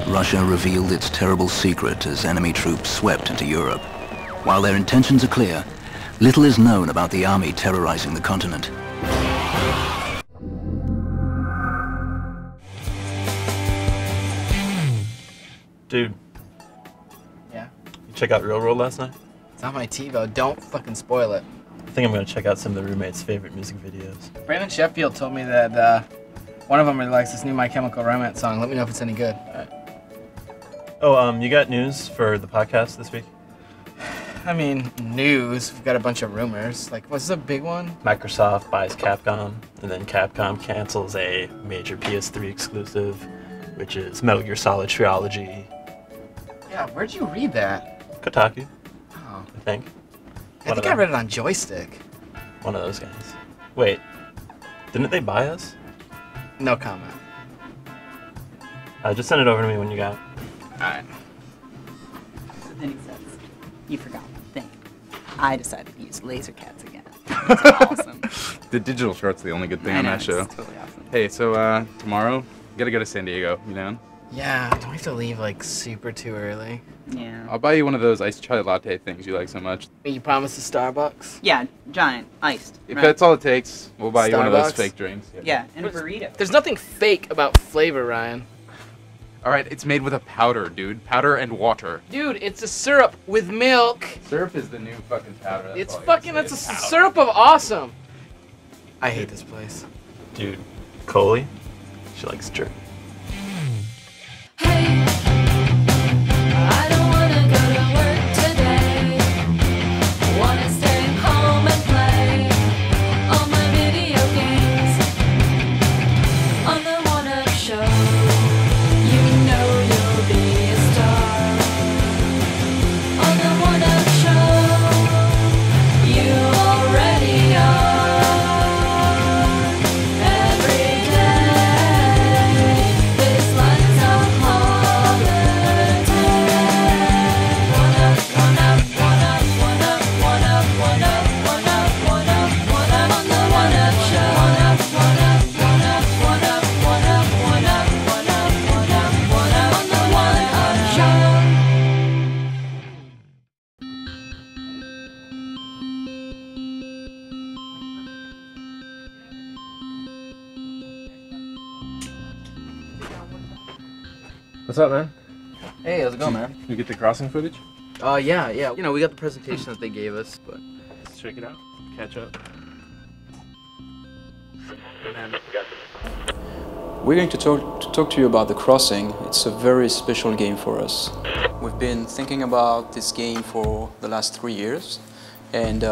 Russia revealed its terrible secret as enemy troops swept into Europe. While their intentions are clear, little is known about the army terrorizing the continent. Dude. Yeah? You check out Real World last night? It's on my TiVo. Don't fucking spoil it. I think I'm gonna check out some of the roommates' favorite music videos. Brandon Sheffield told me that one of them really likes this new My Chemical Romance song. Let me know if it's any good. Alright. Oh, you got news for the podcast this week? I mean, news. We've got a bunch of rumors. Like, what's the big one? Microsoft buys Capcom, and then Capcom cancels a major PS3 exclusive, which is Metal Gear Solid Trilogy. Yeah, where'd you read that? Kotaku, Oh. I think. I think I read it on Joystick. One of those guys. Wait, didn't they buy us? No comment. Just send it over to me when you got it. Alright. So then he says, you forgot one thing. I decided to use laser cats again. It's awesome. The digital short's the only good thing I on know, that show. it's totally awesome. Hey, so tomorrow, gotta go to San Diego, you know? Yeah, don't we have to leave, like, super too early? Yeah. I'll buy you one of those iced chai latte things you like so much. You promised the Starbucks? Yeah, giant, iced. If right? that's all it takes, we'll buy you one of those Starbucks? fake drinks. Yeah, and a burrito. There's nothing fake about flavor, Ryan. Alright, it's made with a powder, dude. Powder and water. Dude, it's a syrup with milk. Syrup is the new fucking powder. That's It's all I gotta fucking, say. it's a It's powder. syrup of awesome. I hate this place. Dude, Coley, she likes jerk. I don't wanna go to work today. Wanna stay home and play all my video games on the One Up Show. You know you'll be a star on the One Up Show. You already are. Every day, this life's a holiday. One up, one up, one up, one up, one up, one up, one up, one up, one up on the One Up Show. One up, one up, one up, one up, one up, one up, one up, one up, one up on the One Up Show. What's up, man? Hey, how's it going, man? You get the crossing footage? Yeah. You know, we got the presentation that they gave us, but... Let's check it out. Catch up. We're going to talk to you about The Crossing. It's a very special game for us. We've been thinking about this game for the last 3 years, and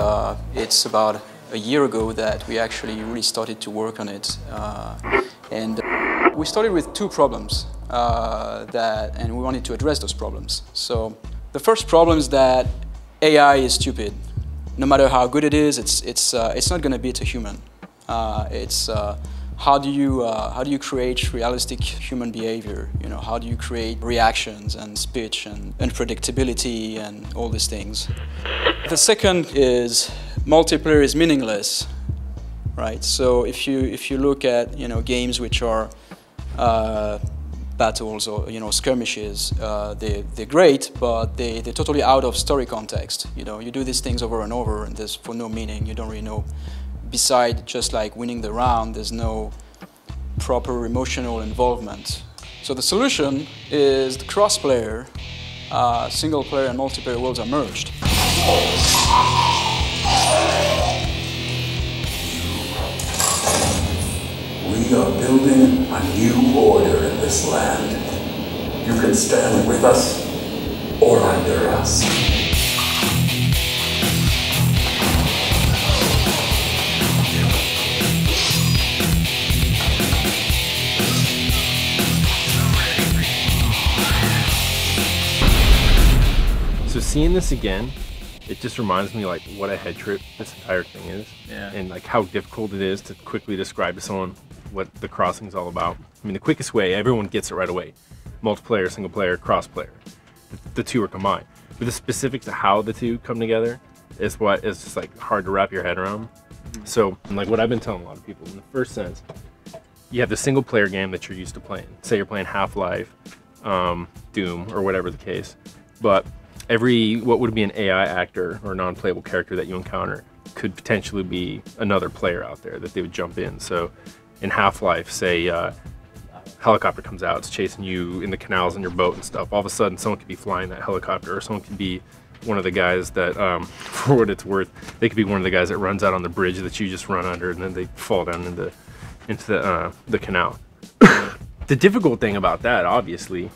it's about a year ago that we actually really started to work on it. And we started with two problems, and we wanted to address those problems. So the first problem is that AI is stupid. No matter how good it is, it's not going to beat a human. How do you create realistic human behavior? You know, how do you create reactions and speech and unpredictability and all these things? The second is multiplayer is meaningless, right? So if you look at games which are battles or skirmishes, they're great, but they're totally out of story context. You do these things over and over, and there's for no meaning. You don't really know. Besides just like winning the round, there's no proper emotional involvement. So the solution is the cross-player, single player and multiplayer worlds are merged. We are building a new order in this land. You can stand with us or under us. So seeing this again, it just reminds me like what a head trip this entire thing is. Yeah. And like how difficult it is to quickly describe to someone what The Crossing is all about. I mean, the quickest way, everyone gets it right away. Multiplayer, single player, cross player. The two are combined. But the specifics of how the two come together is what is just like hard to wrap your head around. So like what I've been telling a lot of people, in the first sense, you have the single player game that you're used to playing. Say you're playing Half-Life, Doom, or whatever the case. But what would be an AI actor or non-playable character that you encounter could potentially be another player out there that they would jump in. So in Half-Life, say helicopter comes out, it's chasing you in the canals on your boat and stuff. All of a sudden, someone could be flying that helicopter, or someone could be one of the guys that, for what it's worth, they could be one of the guys that runs out on the bridge that you just run under, and then they fall down into the canal. The difficult thing about that, obviously,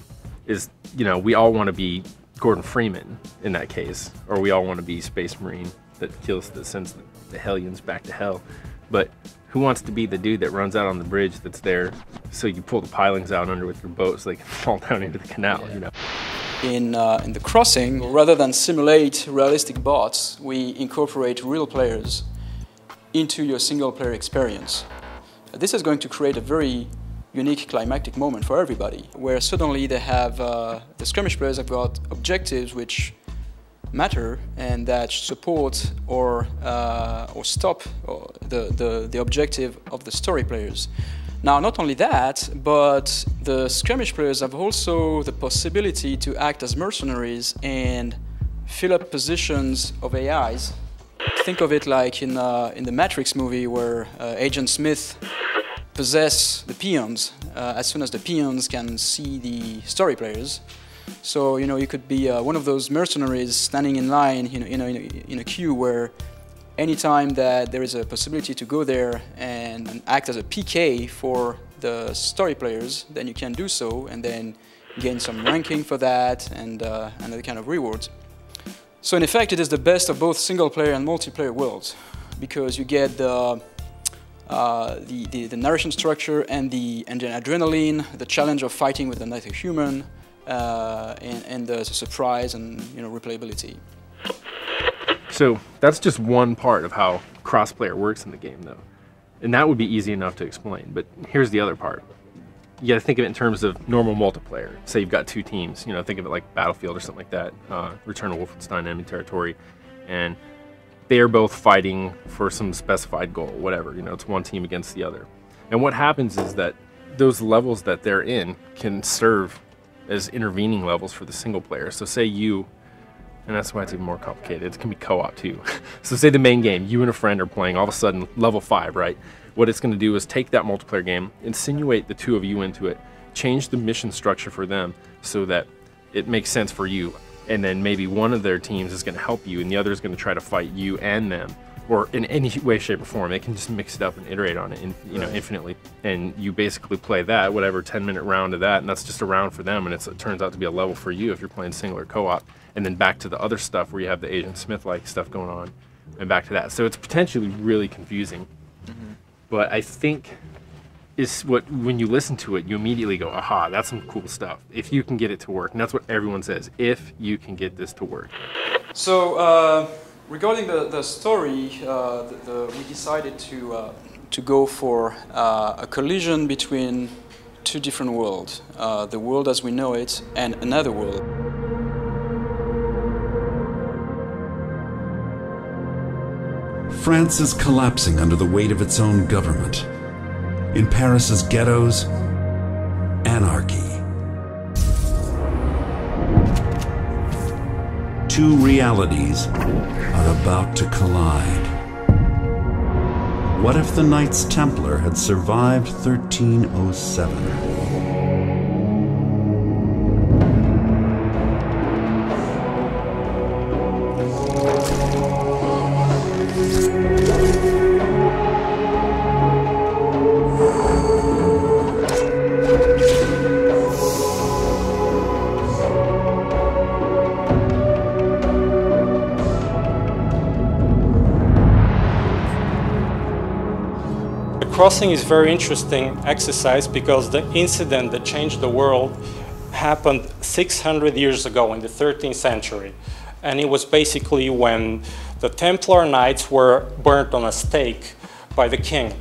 is, you know, we all want to be Gordon Freeman in that case, or we all want to be Space Marine that sends the Hellions back to hell. But who wants to be the dude that runs out on the bridge that's there, so you pull the pilings out under with your boat so they can fall down into the canal, you know? In the Crossing, rather than simulate realistic bots, we incorporate real players into your single-player experience. This is going to create a very unique climactic moment for everybody, where suddenly they have, the skirmish players have got objectives which matter and that support or stop the objective of the story players. Now, not only that, but the skirmish players have also the possibility to act as mercenaries and fill up positions of AIs. Think of it like in the Matrix movie where Agent Smith possess the peons as soon as the peons can see the story players. So, you know, you could be one of those mercenaries standing in line in a queue where anytime that there is a possibility to go there and act as a PK for the story players, then you can do so and then gain some ranking for that and other kind of rewards. So in effect, it is the best of both single-player and multiplayer worlds, because you get the narration structure and the adrenaline, the challenge of fighting with another human, and the surprise and, you know, replayability. So that's just one part of how cross-player works in the game, though. And that would be easy enough to explain, but here's the other part. You gotta think of it in terms of normal multiplayer. Say you've got two teams, you know, think of it like Battlefield or something like that, Return of Wolfenstein, enemy territory, and they are both fighting for some specified goal, whatever, you know, it's one team against the other. And what happens is that those levels that they're in can serve as intervening levels for the single player. So say you, and that's why it's even more complicated, it can be co-op too. So say the main game, you and a friend are playing, all of a sudden level 5, right? What it's going to do is take that multiplayer game, insinuate the two of you into it, change the mission structure for them so that it makes sense for you, and then maybe one of their teams is going to help you and the other is going to try to fight you and them, or in any way, shape, or form. They can just mix it up and iterate on it, you know, infinitely. And you basically play that, whatever 10-minute round of that, and that's just a round for them, and it turns out to be a level for you if you're playing single or co-op. And then back to the other stuff where you have the Agent Smith-like stuff going on, and back to that. So it's potentially really confusing. Mm-hmm. But I think when you listen to it, you immediately go, aha, that's some cool stuff. If you can get it to work. And that's what everyone says, if you can get this to work. So, regarding the story, we decided to go for a collision between two different worlds. The world as we know it and another world. France is collapsing under the weight of its own government. In Paris's ghettos, anarchy. Two realities are about to collide. What if the Knights Templar had survived 1307? Crossing is very interesting exercise because the incident that changed the world happened 600 years ago in the 13th century. And it was basically when the Templar Knights were burnt on a stake by the king.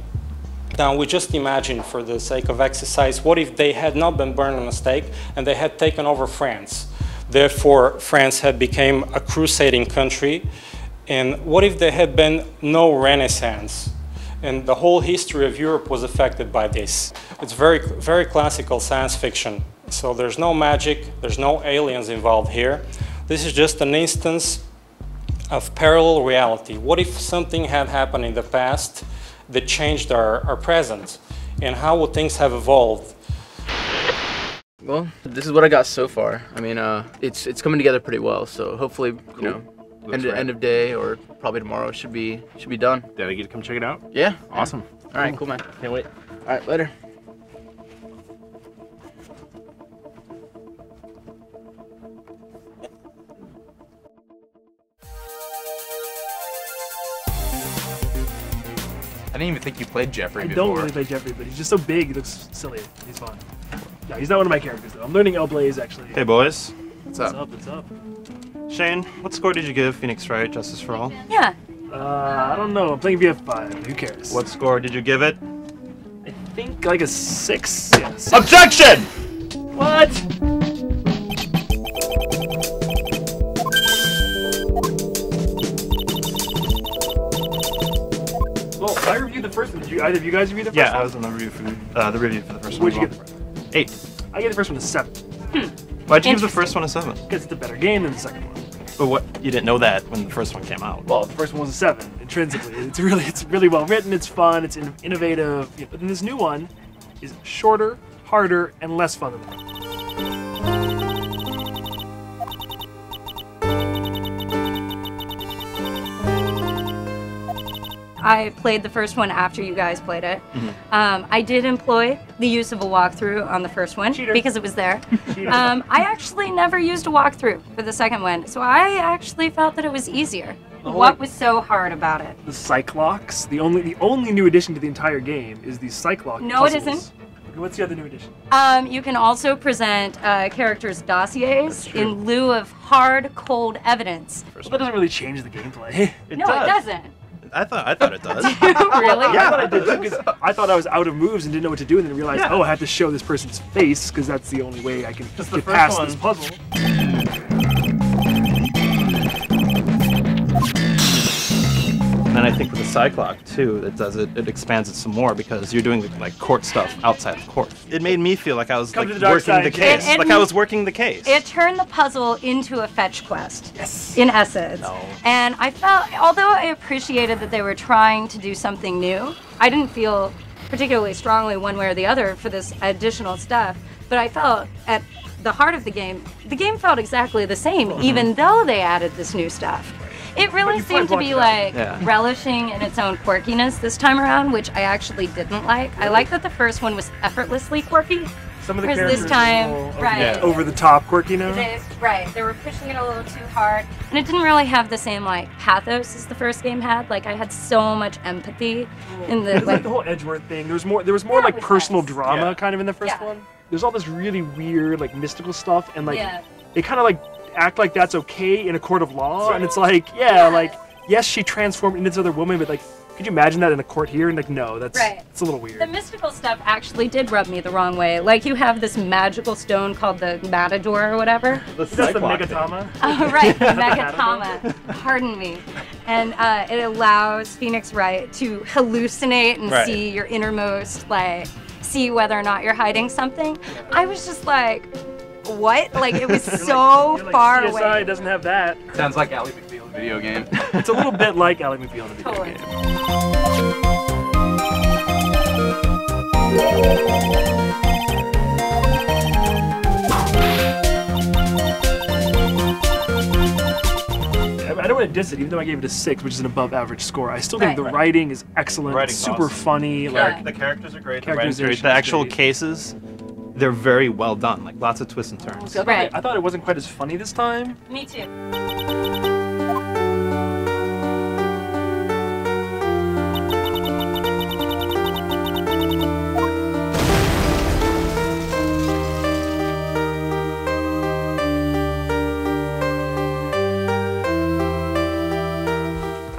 Now we just imagine, for the sake of exercise, what if they had not been burned on a stake and they had taken over France? Therefore, France had become a crusading country. And what if there had been no Renaissance? And the whole history of Europe was affected by this. It's very, very classical science fiction. So there's no magic, there's no aliens involved here. This is just an instance of parallel reality. What if something had happened in the past that changed our present? And how would things have evolved? Well, this is what I got so far. I mean, it's coming together pretty well. So hopefully, you know, end of day or probably tomorrow should be done. Did I get to come check it out? Yeah. Awesome. All right, cool, man. Can't wait. All right, later. I didn't even think you played Jeffrey I before. don't really play Jeffrey, but he's just so big, he looks silly. He's fun. Yeah, he's not one of my characters though. I'm learning L-Blaze actually. Hey boys. What's up? What's up? Shane, what score did you give Phoenix Wright Justice for All? Yeah. I don't know. I'm playing VF5. Who cares? What score did you give it? I think like a 6. Yeah, 6. Objection! What? Well, I reviewed the first one. Did you either of you guys review the first one? Yeah, I was on the review for the first one. What'd you give it? 8. I gave the first one a 7. Why'd you give the first one a 7? Because it's a better game than the second one. But what? You didn't know that when the first one came out. Well, the first one was a 7 intrinsically. It's really well written. It's fun. It's innovative. But then this new one is shorter, harder, and less fun than that. I played the first one after you guys played it. I did employ the use of a walkthrough on the first one because it was there. I actually never used a walkthrough for the second one, so I actually felt that it was easier. What was so hard about it? The Cyclops. The only new addition to the entire game is the Cyclops. No, puzzles. it isn't. What's the other new addition? You can also present characters' dossiers in lieu of hard, cold evidence. Well, that doesn't really change the gameplay. It doesn't. I thought it does. Really? Yeah, I thought I did too, because I thought I was out of moves and didn't know what to do, and then realized, oh, I had to show this person's face, because that's the only way I can get past this puzzle. And I think with the Cyclops too, it expands it some more because you're doing like court stuff outside of court. It made me feel like I was like working the case, like I was working the case. It turned the puzzle into a fetch quest. Yes. In essence. No. And I felt, although I appreciated that they were trying to do something new, I didn't feel particularly strongly one way or the other for this additional stuff. But I felt at the heart of the game felt exactly the same, even though they added this new stuff. It really seemed to be like relishing in its own quirkiness this time around, which I actually didn't like. I like that the first one was effortlessly quirky. Some of the whereas characters this time, are over the top quirky now. They were pushing it a little too hard, and it didn't really have the same like pathos as the first game had. Like I had so much empathy in the like the whole Edgeworth thing. There was more like personal drama kind of in the first one. There's all this really weird like mystical stuff, and like they kind of like act like that's okay in a court of law, and it's like, like, yes, she transformed into this other woman, but like, could you imagine that in a court here? And like, no, that's it's a little weird. The mystical stuff actually did rub me the wrong way. Like, you have this magical stone called the Matador or whatever. That's the Megatama. Oh, right, the Megatama. Pardon me. And it allows Phoenix Wright to hallucinate and see your innermost, like, see whether or not you're hiding something. I was just like, what? Like, it was so far CSI away. CSI doesn't have that. Sounds like Ally McBeal's video game. It's a little bit like Ally McBeal in the video game. I don't want to diss it, even though I gave it a 6, which is an above average score. I still think the writing is excellent. It's super funny. Like, the characters are great. The writing's great. The actual cases, they're very well done. Like lots of twists and turns. See, I thought it wasn't quite as funny this time. Me too.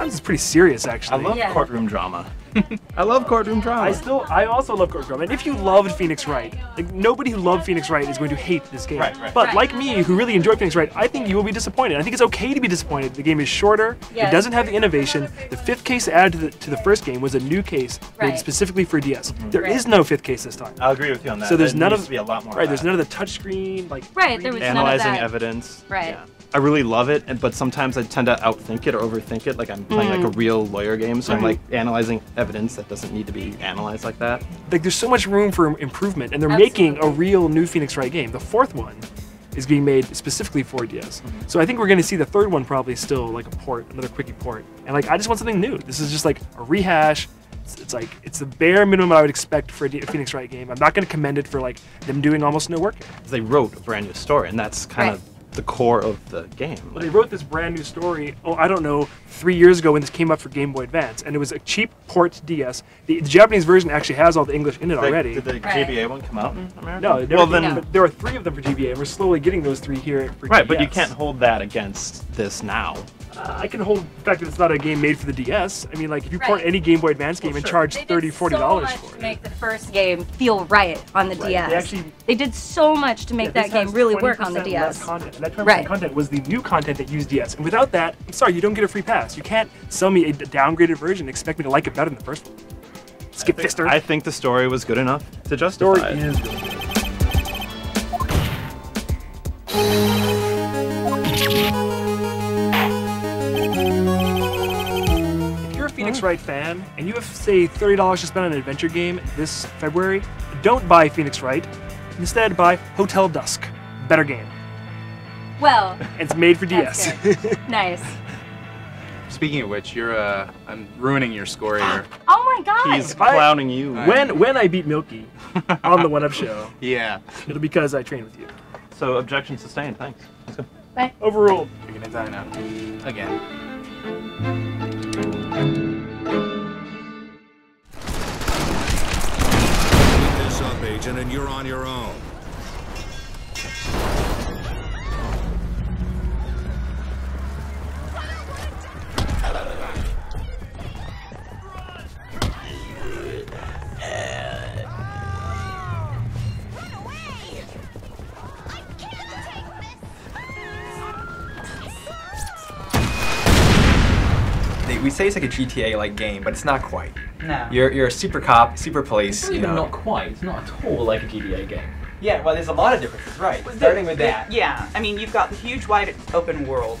It's pretty serious, actually. I love courtroom drama. I love courtroom drama. I also love courtroom drama. And if you loved Phoenix Wright, like nobody who loved Phoenix Wright is going to hate this game. Right. But like me, who really enjoyed Phoenix Wright, I think you will be disappointed. I think it's okay to be disappointed. The game is shorter. Yes. It doesn't have the innovation. The 5th case added to the first game was a new case made specifically for DS. There is no 5th case this time. I'll agree with you on that. So there's There none needs of to be a lot more. Right. There's none of the touchscreen like. Right. There was none of analyzing that. evidence. Right. Yeah. I really love it, but sometimes I tend to outthink it or overthink it. Like I'm playing like a real lawyer game, so I'm like analyzing evidence that doesn't need to be analyzed like that. Like there's so much room for improvement, and they're making a real new Phoenix Wright game. The 4th one is being made specifically for DS. So I think we're going to see the 3rd one probably still like a port, another quickie port. And like I just want something new. This is just like a rehash. It's like it's the bare minimum I would expect for a Phoenix Wright game. I'm not going to commend it for like them doing almost no work. They wrote a brand new story, and that's kind of the core of the game. Well, they wrote this brand new story, I don't know, 3 years ago when this came up for Game Boy Advance, and it was a cheap port to DS. The Japanese version actually has all the English in it already. Did the GBA one come out in America? No, but there are 3 of them for GBA, and we're slowly getting those 3 here for Right, DS. but you can't hold that against this now. I can hold the fact that it's not a game made for the DS. I mean, like, if you port any Game Boy Advance game and charge $30, $40 for it. To make the first game feel right on the DS. They did so much to make that game really work on the DS. Content, and that 20% content was the new content that used DS. And without that, I'm sorry, you don't get a free pass. You can't sell me a downgraded version and expect me to like it better than the first one. Skip Fister. I think the story was good enough to justify it. Is good. Phoenix Wright fan, and you have, say, $30 to spend on an adventure game this February, don't buy Phoenix Wright. Instead, buy Hotel Dusk. Better game. Well, and it's made for DS. Nice. Speaking of which, I'm ruining your score here. Oh my god! He's clowning you. When I beat Milky on the 1UP show, yeah, it'll be because I trained with you. So objection sustained. Thanks. Let's go. Bye. Overruled. You're gonna die now. Again. This up, Agent, and you're on your own. We say it's like a GTA-like game, but it's not quite. No. You're a super cop, super police. It's not even not quite. It's not at all like a GTA game. Yeah, well, there's a lot of differences, right? Starting with that. Yeah, I mean, you've got the huge wide open world.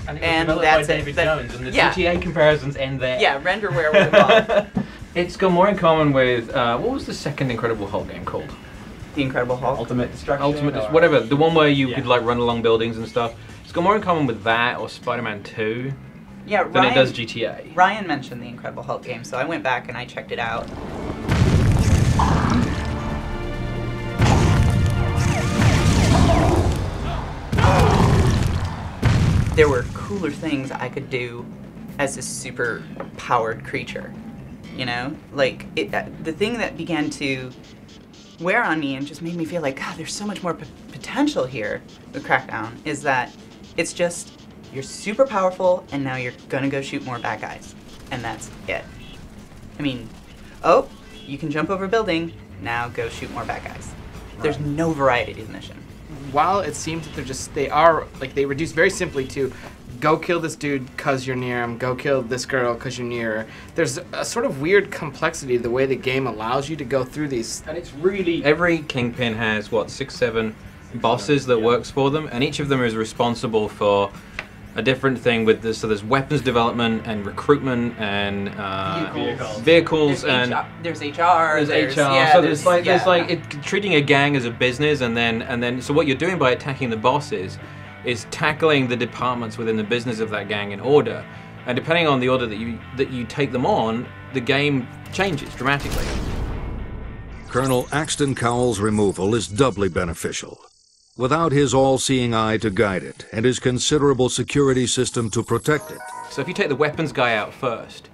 And that's by David Jones, and the GTA comparisons end there. Yeah, renderware was involved. It's got more in common with, what was the second Incredible Hulk game called? The Incredible Hulk? Ultimate Destruction? Whatever, the one where you could like run along buildings and stuff. It's got more in common with that or Spider-Man 2 than it does GTA. Ryan mentioned the Incredible Hulk game, so I went back and I checked it out. There were cooler things I could do as a super powered creature, you know? Like, the thing that began to wear on me and just made me feel like, God, there's so much more potential here with Crackdown, is that it's just, you're super powerful and now you're gonna go shoot more bad guys. And that's it. I mean, oh, you can jump over a building, now go shoot more bad guys. There's no variety to the mission. While it seems that they reduce very simply to go kill this dude because you're near him, go kill this girl because you're near her. There's a sort of weird complexity the way the game allows you to go through these. And it's really... Every Kingpin has, what, 6, 7 bosses that works for them, and each of them is responsible for a different thing with this. So there's weapons development and recruitment and vehicles and there's HR. There's HR. Yeah, so there's treating a gang as a business, and then so what you're doing by attacking the bosses is tackling the departments within the business of that gang in order. And depending on the order that you take them on, the game changes dramatically. Colonel Axton Cowell's removal is doubly beneficial. Without his all-seeing eye to guide it, and his considerable security system to protect it. So if you take the weapons guy out first,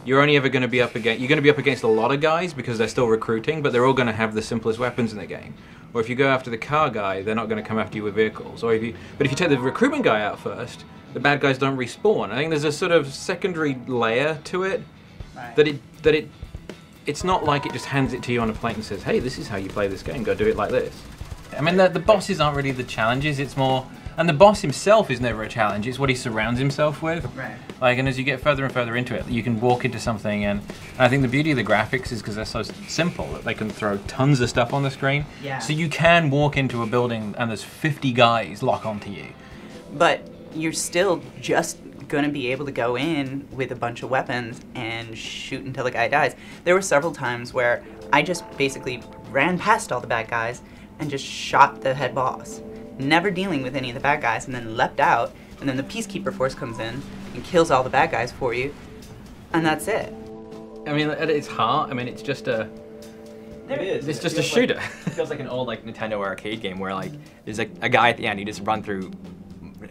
you're only ever going to be up against a lot of guys because they're still recruiting, but they're all going to have the simplest weapons in the game. Or if you go after the car guy, they're not going to come after you with vehicles. But if you take the recruitment guy out first, the bad guys don't respawn. I think there's a sort of secondary layer to it It's not like it just hands it to you on a plate and says, hey, this is how you play this game, go do it like this. I mean, the bosses aren't really the challenges, it's more, and the boss himself is never a challenge, it's what he surrounds himself with. Right. Like, and as you get further and further into it, you can walk into something, and I think the beauty of the graphics is because they're so simple that they can throw tons of stuff on the screen. Yeah. So you can walk into a building and there's 50 guys lock onto you. But you're still just gonna be able to go in with a bunch of weapons and shoot until the guy dies. There were several times where I just basically ran past all the bad guys and just shot the head boss, never dealing with any of the bad guys, and then leapt out, and then the Peacekeeper Force comes in and kills all the bad guys for you, and that's it. I mean, at its heart, I mean, it's just a... It is. It's just a shooter. It feels like an old Nintendo arcade game where there's a guy at the end, you just run through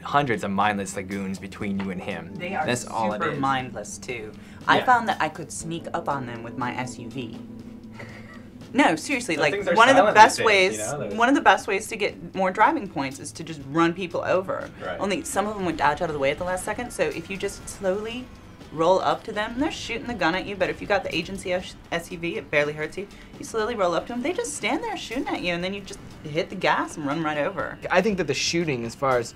hundreds of mindless goons between you and him. They are That's all it super is. mindless too. I found that I could sneak up on them with my SUV. No, seriously, like things are one of the silent best these ways, days, you know, one of the best ways to get more driving points is to just run people over. Right. Only some of them would dodge out of the way at the last second. So if you just slowly roll up to them, they're shooting the gun at you. But if you got the agency SUV, it barely hurts you. You slowly roll up to them, they just stand there shooting at you, and then you just hit the gas and run right over. I think that the shooting, as far as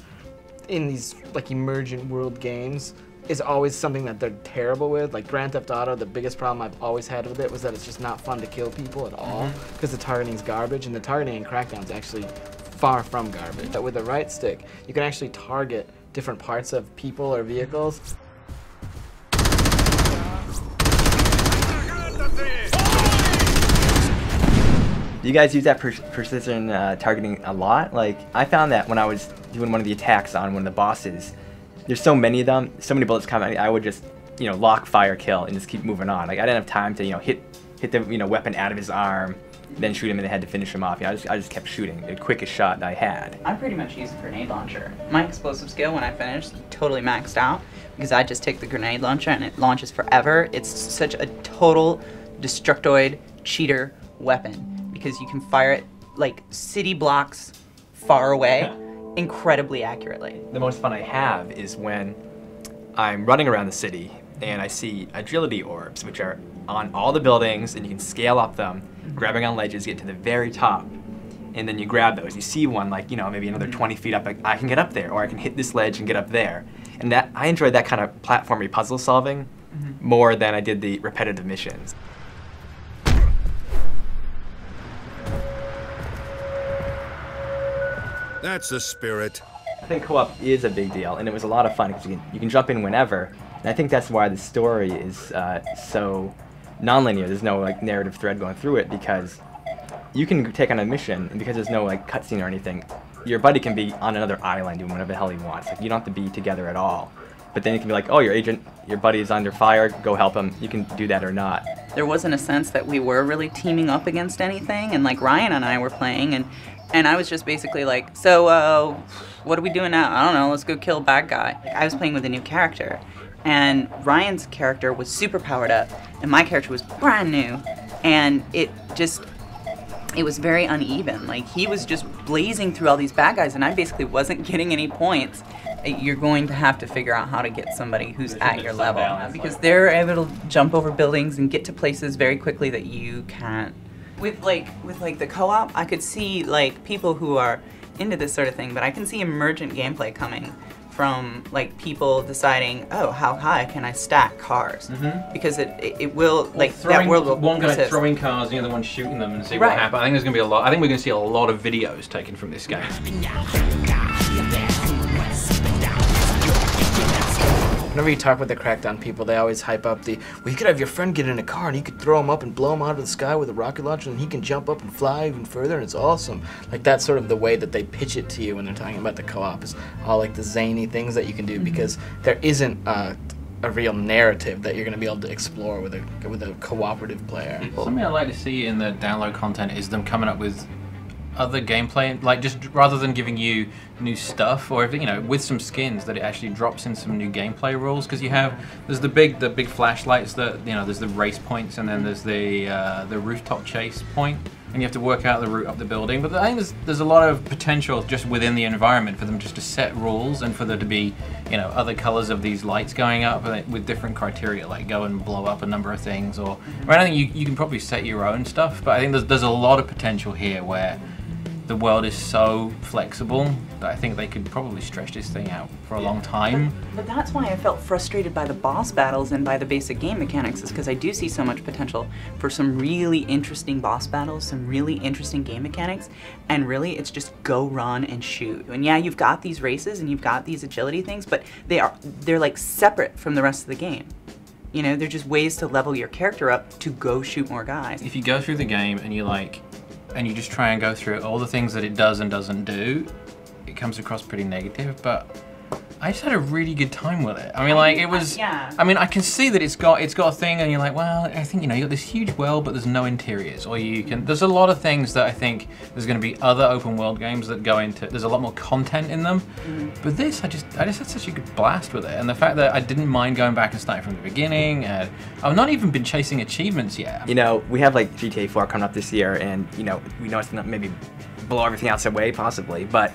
in these like emergent world games, is always something that they're terrible with. Like Grand Theft Auto, the biggest problem I've always had with it was that it's just not fun to kill people at all because the targeting's garbage, and the targeting in Crackdown's actually far from garbage. But with the right stick, you can actually target different parts of people or vehicles. Do you guys use that precision targeting a lot? Like, I found that when I was doing one of the attacks on one of the bosses, there's so many of them, so many bullets coming, I would just, lock, fire, kill, and just keep moving on. Like, I didn't have time to, hit the, weapon out of his arm, then shoot him in the head to finish him off. I just kept shooting, the quickest shot that I had. I pretty much use a grenade launcher. My explosive skill when I finish totally maxed out because I just take the grenade launcher and it launches forever. It's such a total destructoid cheater weapon because you can fire it like city blocks far away incredibly accurately. The most fun I have is when I'm running around the city and I see agility orbs, which are on all the buildings, and you can scale up them, grabbing on ledges, get to the very top, and then you grab those. You see one like, maybe another 20 feet up, like, I can get up there, or I can hit this ledge and get up there. And that I enjoyed that kind of platformy puzzle solving more than I did the repetitive missions. That's the spirit. I think co-op is a big deal, and it was a lot of fun because you can jump in whenever. And I think that's why the story is so non-linear. There's no narrative thread going through it because you can take on a mission, and because there's no cutscene or anything, your buddy can be on another island doing whatever the hell he wants. Like, you don't have to be together at all. But then you can be like, oh, your buddy is under fire, go help him. You can do that or not. There wasn't a sense that we were really teaming up against anything, and Ryan and I were playing, and I was just basically like, so what are we doing now? I don't know, let's go kill a bad guy. I was playing with a new character, and Ryan's character was super powered up, and my character was brand new, and it was very uneven. He was just blazing through all these bad guys, and I basically wasn't getting any points. You're going to have to figure out how to get somebody who's at your level, because they're able to jump over buildings and get to places very quickly that you can't. With the co-op, I could see people who are into this sort of thing, but I can see emergent gameplay coming from people deciding, oh, how high can I stack cars? Because it will that world will one guy persist. throwing cars, the other one shooting them, and see what happens. I think there's going to be a lot. I think we're going to see a lot of videos taken from this game. Whenever you talk with the Crackdown people, they always hype up well, you could have your friend get in a car and you could throw him up and blow him out of the sky with a rocket launcher, and he can jump up and fly even further, and it's awesome. That's sort of the way that they pitch it to you when they're talking about the co-op, is all the zany things that you can do, because there isn't a real narrative that you're going to be able to explore with a cooperative player. Something I like to see in the download content is them coming up with other gameplay, just rather than giving you new stuff, or with some skins, that it actually drops in some new gameplay rules. Because there's the big flashlights that there's the race points, and then there's the rooftop chase point, and you have to work out the route up the building. But I think there's a lot of potential just within the environment for them just to set rules and for there to be, you know, other colors of these lights going up with different criteria, like go and blow up a number of things, or I think you can probably set your own stuff. But I think there's a lot of potential here where the world is so flexible that I think they could probably stretch this thing out for a long time. But that's why I felt frustrated by the boss battles and by the basic game mechanics, is because I do see so much potential for some really interesting boss battles, some really interesting game mechanics, and really it's just go, run, and shoot. And yeah, you've got these races and you've got these agility things, but they're like separate from the rest of the game. You know, they're just ways to level your character up to go shoot more guys. If you go through the game and you just try and go through all the things that it does and doesn't do, it comes across pretty negative, but I just had a really good time with it. I mean, like, it was, yeah. I mean, I can see that it's got a thing, and you're like, well, I think, you know, you got this huge world, but there's no interiors, or there's a lot of things that I think there's going to be other open world games that go into, there's a lot more content in them, but this, I just had such a good blast with it, and the fact that I didn't mind going back and starting from the beginning, and I've not even been chasing achievements yet. You know, we have like GTA 4 coming up this year, and, you know, we know it's going to maybe blow everything else away, possibly, but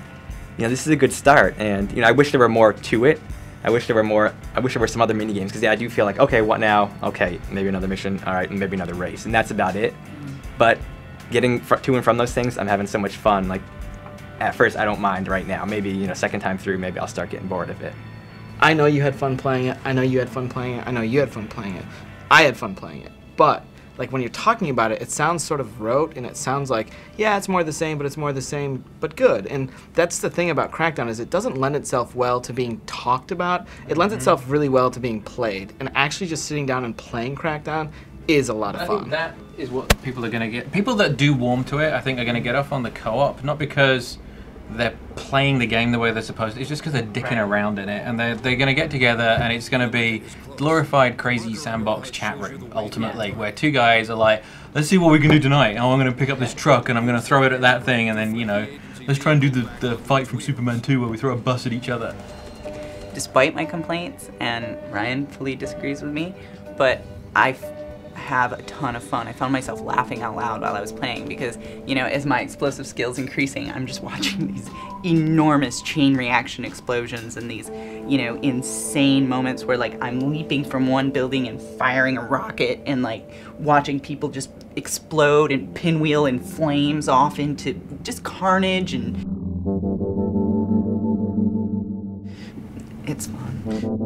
you know, this is a good start, and you know, I wish there were more to it. I wish there were some other mini games, because yeah, I do feel like, okay, what now? Okay, maybe another mission. All right, maybe another race, and that's about it. But getting to and from those things, I'm having so much fun. Like, at first, I don't mind right now. Maybe, you know, second time through, maybe I'll start getting bored of it. I know you had fun playing it. I know you had fun playing it. I know you had fun playing it. I had fun playing it. But like when you're talking about it, it sounds sort of rote, and it sounds like, yeah, it's more the same, but it's more the same, but good. And that's the thing about Crackdown, is it doesn't lend itself well to being talked about. It lends itself really well to being played. And actually just sitting down and playing Crackdown is a lot of fun. I think that is what people are going to get. People that do warm to it, I think, are going to get off on the co-op, not because they're playing the game the way they're supposed to. It's just because they're dicking around in it, and they're going to get together, and it's going to be glorified crazy sandbox chat room, ultimately, where two guys are like, let's see what we can do tonight. Oh, I'm going to pick up this truck, and I'm going to throw it at that thing, and then, you know, let's try and do the fight from Superman 2 where we throw a bus at each other. Despite my complaints, and Ryan fully disagrees with me, but I have a ton of fun. I found myself laughing out loud while I was playing because, you know, as my explosive skills increasing, I'm just watching these enormous chain reaction explosions and these, you know, insane moments where, like, I'm leaping from one building and firing a rocket and, like, watching people just explode and pinwheel in flames off into just carnage, and it's fun.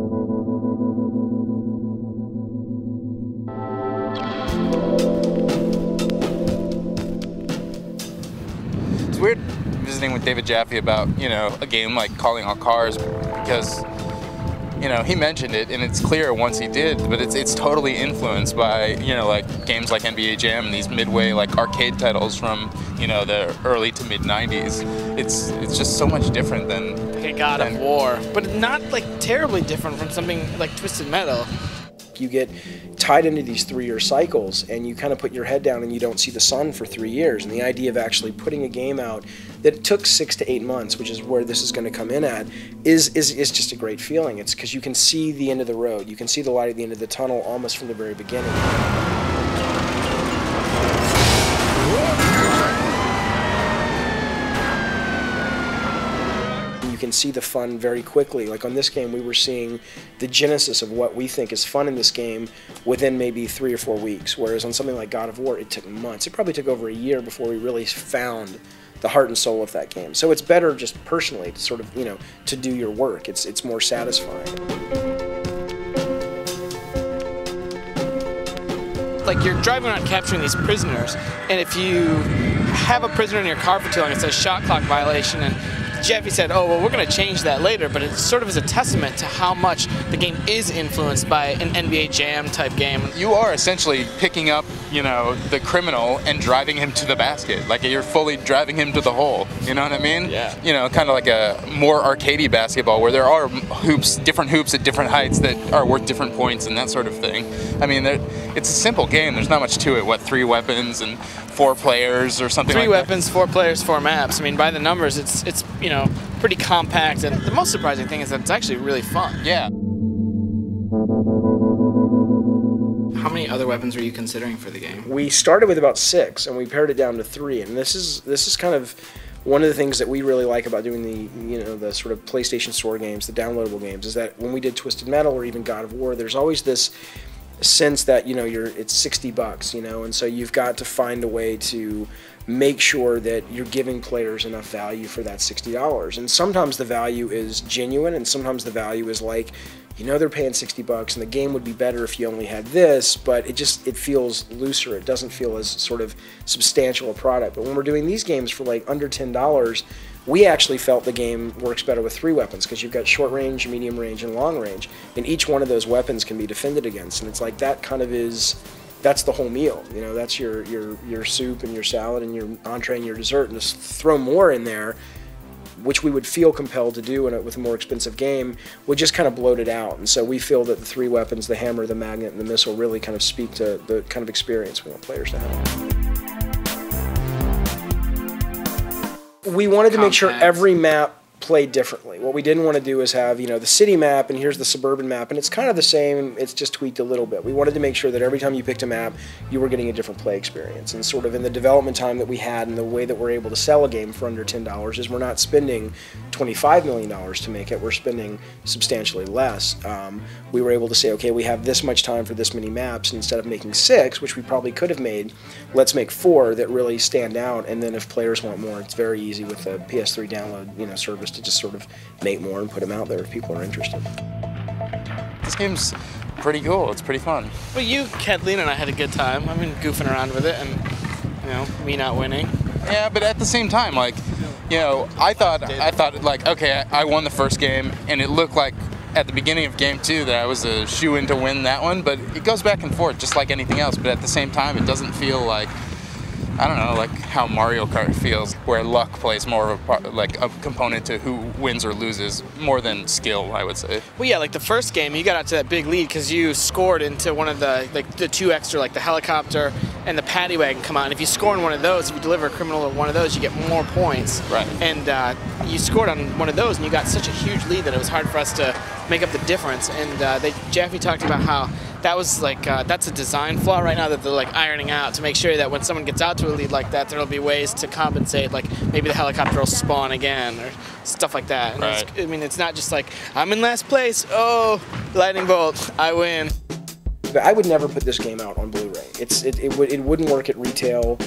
It's weird visiting with David Jaffe about, you know, a game like Calling All Cars, because, you know, he mentioned it, and it's clear once he did, but it's totally influenced by, you know, like games like NBA Jam and these midway like arcade titles from, you know, the early to mid 90s. It's just so much different than God of War, but not like terribly different from something like Twisted Metal. You get tied into these 3-year cycles, and you kind of put your head down and you don't see the sun for 3 years. And the idea of actually putting a game out that took 6 to 8 months, which is where this is going to come in at, is just a great feeling. It's because you can see the end of the road. You can see the light at the end of the tunnel almost from the very beginning. You can see the fun very quickly. Like on this game, we were seeing the genesis of what we think is fun in this game within maybe 3 or 4 weeks, whereas on something like God of War, it took months. It probably took over a year before we really found the heart and soul of that game. So it's better just personally to sort of, you know, to do your work. It's more satisfying. Like, you're driving around capturing these prisoners, and if you have a prisoner in your car for too long, it says shot clock violation, and Jaffe said, oh, well, we're going to change that later, but it sort of is a testament to how much the game is influenced by an NBA Jam type game. You are essentially picking up, you know, the criminal and driving him to the basket. Like, you're fully driving him to the hole. You know what I mean? Yeah. You know, kind of like a more arcadey basketball where there are hoops, different hoops at different heights that are worth different points and that sort of thing. I mean, it's a simple game. There's not much to it. What, 3 weapons and 4 players or something like that? 3 weapons, 4 players, 4 maps. I mean, by the numbers, it's you know, pretty compact, and the most surprising thing is that it's actually really fun. Yeah. How many other weapons were you considering for the game? We started with about 6, and we pared it down to 3. And this is kind of one of the things that we really like about doing the sort of PlayStation Store games, the downloadable games, is that when we did Twisted Metal or even God of War, there's always this sense that it's $60, and so you've got to find a way to make sure that you're giving players enough value for that $60. And sometimes the value is genuine, and sometimes the value is like, they're paying $60 and the game would be better if you only had this, but it feels looser. It doesn't feel as sort of substantial a product. But when we're doing these games for like under $10, we actually felt the game works better with 3 weapons, because you've got short range, medium range, and long range, and each one of those weapons can be defended against. And it's like that kind of that's the whole meal. That's your soup and your salad and your entree and your dessert, and just throw more in there, which we would feel compelled to do with a more expensive game, would just kind of bloat it out. And so we feel that the 3 weapons, the hammer, the magnet, and the missile, really kind of speak to the kind of experience we want players to have. We wanted to make sure every map played differently. What we didn't want to do is have, the city map and here's the suburban map, and it's kind of the same, it's just tweaked a little bit. We wanted to make sure that every time you picked a map, you were getting a different play experience. And sort of in the development time that we had and the way that we're able to sell a game for under $10 is we're not spending $25 million to make it, we're spending substantially less. We were able to say, okay, we have this much time for this many maps, and instead of making 6, which we probably could have made, let's make 4 that really stand out, and then if players want more, it's very easy with the PS3 download service to just sort of make more and put them out there if people are interested. This game's pretty cool. It's pretty fun. Well, you, Kathleen, and I had a good time. I've been goofing around with it, and me not winning. Yeah, but at the same time, like, I thought like, okay, I won the first game, and it looked like at the beginning of game 2 that I was a shoo-in to win that one, but it goes back and forth just like anything else. But at the same time, it doesn't feel like, I don't know, like how Mario Kart feels, where luck plays more of a component to who wins or loses, more than skill, I would say. Well, yeah, like the first game, you got out to that big lead because you scored into one of the 2 extra, like the helicopter and the paddy wagon come out. And if you score in one of those, if you deliver a criminal at one of those, you get more points. Right. And you scored on one of those, and you got such a huge lead that it was hard for us to make up the difference. And Jaffe talked about how that was like, that's a design flaw right now that they're like ironing out to make sure that when someone gets out to a lead like that, there'll be ways to compensate, like maybe the helicopter will spawn again or stuff like that. And right. it's not just like, I'm in last place, oh, lightning bolt, I win. I would never put this game out on Blu-ray. It wouldn't work at retail.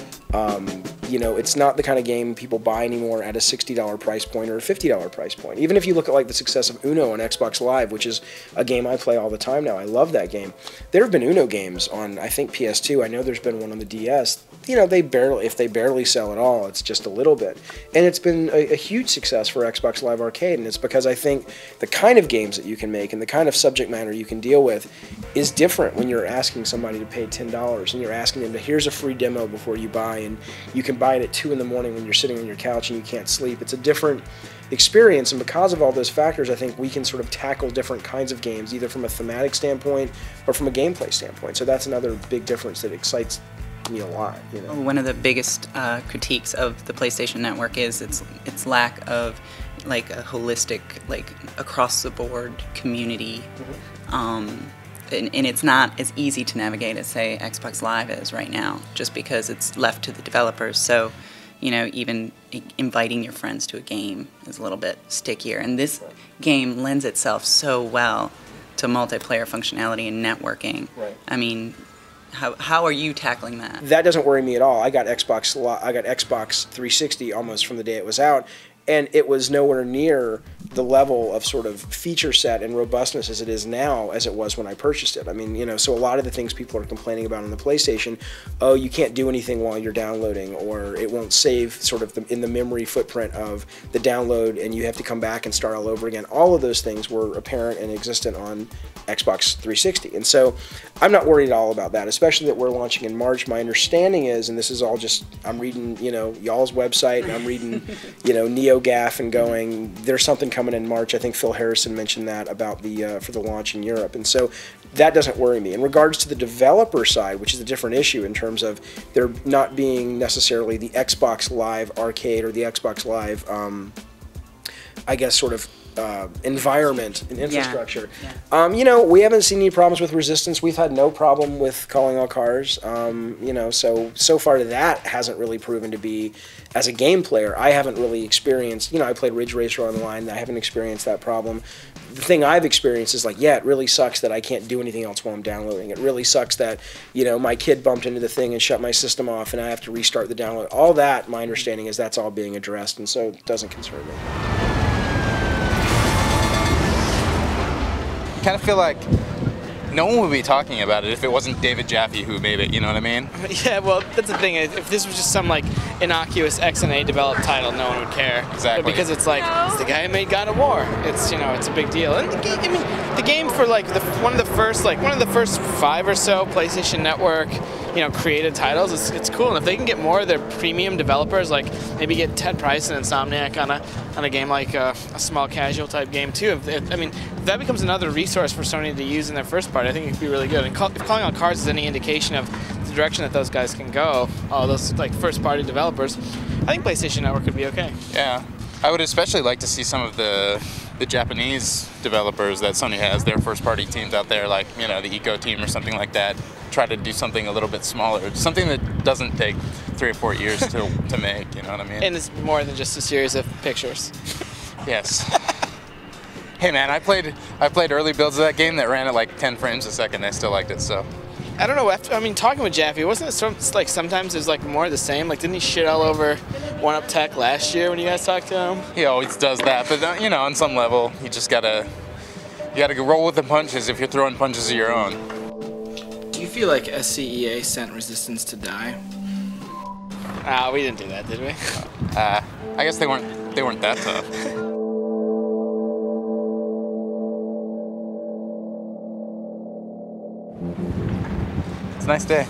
It's not the kind of game people buy anymore at a $60 price point or a $50 price point. Even if you look at like the success of Uno on Xbox Live, which is a game I play all the time now. I love that game. There have been Uno games on, I think, PS2. I know there's been one on the DS. If they barely sell at all, it's just a little bit. And it's been a huge success for Xbox Live Arcade, and it's because I think the kind of games that you can make and the kind of subject matter you can deal with is different when you're asking somebody to pay $10 and you're asking them to, here's a free demo before you buy, and you can buy it at 2 in the morning when you're sitting on your couch and you can't sleep. It's a different experience, and because of all those factors, I think we can sort of tackle different kinds of games, either from a thematic standpoint or from a gameplay standpoint. So that's another big difference that excites me a lot. One of the biggest critiques of the PlayStation Network is its lack of like a holistic, like across the board community. And it's not as easy to navigate as, say, Xbox Live is right now, just because it's left to the developers. So, even inviting your friends to a game is a little bit stickier. And this game lends itself so well to multiplayer functionality and networking. Right. I mean, how are you tackling that? That doesn't worry me at all. I got Xbox 360 almost from the day it was out, and it was nowhere near the level of sort of feature set and robustness as it is now as it was when I purchased it. I mean, so a lot of the things people are complaining about on the PlayStation, oh, you can't do anything while you're downloading, or it won't save sort of in the memory footprint of the download and you have to come back and start all over again. All of those things were apparent and existent on Xbox 360. And so I'm not worried at all about that, especially that we're launching in March. My understanding is, and this is all just, I'm reading, y'all's website, and I'm reading, NeoGAF and going, there's something coming in March. I think Phil Harrison mentioned that about for the launch in Europe. And so that doesn't worry me. In regards to the developer side, which is a different issue in terms of there not being necessarily the Xbox Live Arcade or the Xbox Live, I guess, sort of environment and infrastructure. You know, we haven't seen any problems with resistance. We've had no problem with calling all cars. You know, so far that hasn't really proven to be, as a game player, I haven't really experienced, you know, I played Ridge Racer online, I haven't experienced that problem. The thing I've experienced is like, yeah, it really sucks that I can't do anything else while I'm downloading. It really sucks that, you know, my kid bumped into the thing and shut my system off and I have to restart the download. All that, my understanding is that's all being addressed, and so it doesn't concern me. I kind of feel like no one would be talking about it if it wasn't David Jaffe who made it, you know what I mean? Yeah, well, that's the thing. If this was just some like innocuous XNA developed title, no one would care. Exactly. But because it's like, it's the guy who made God of War. It's, you know, it's a big deal. And the game, I mean, the game for like one of the first 5 or so PlayStation Network, you know, created titles, it's cool. And if they can get more of their premium developers, like maybe get Ted Price and Insomniac on a game like a small casual type game too. I mean, if that becomes another resource for Sony to use in their first party, I think it could be really good. And if Calling All Cards is any indication of the direction that those guys can go, all those like first party developers, I think PlayStation Network could be okay. Yeah, I would especially like to see some of the Japanese developers that Sony has, their first party teams out there, like, you know, the Eco team or something like that, try to do something a little bit smaller, something that doesn't take 3 or 4 years to make, you know what I mean? And it's more than just a series of pictures. Yes. Hey man, I played early builds of that game that ran at like 10 frames a second. I still liked it, so. I don't know. I mean, talking with Jaffe, wasn't it sort of like sometimes it's like more of the same? Like, didn't he shit all over One Up Tech last year when you guys talked to him? He always does that, but you know, on some level, you just gotta roll with the punches if you're throwing punches of your own. Do you feel like SCEA sent Resistance to die? We didn't do that, did we? I guess they weren't that tough. It's a nice day.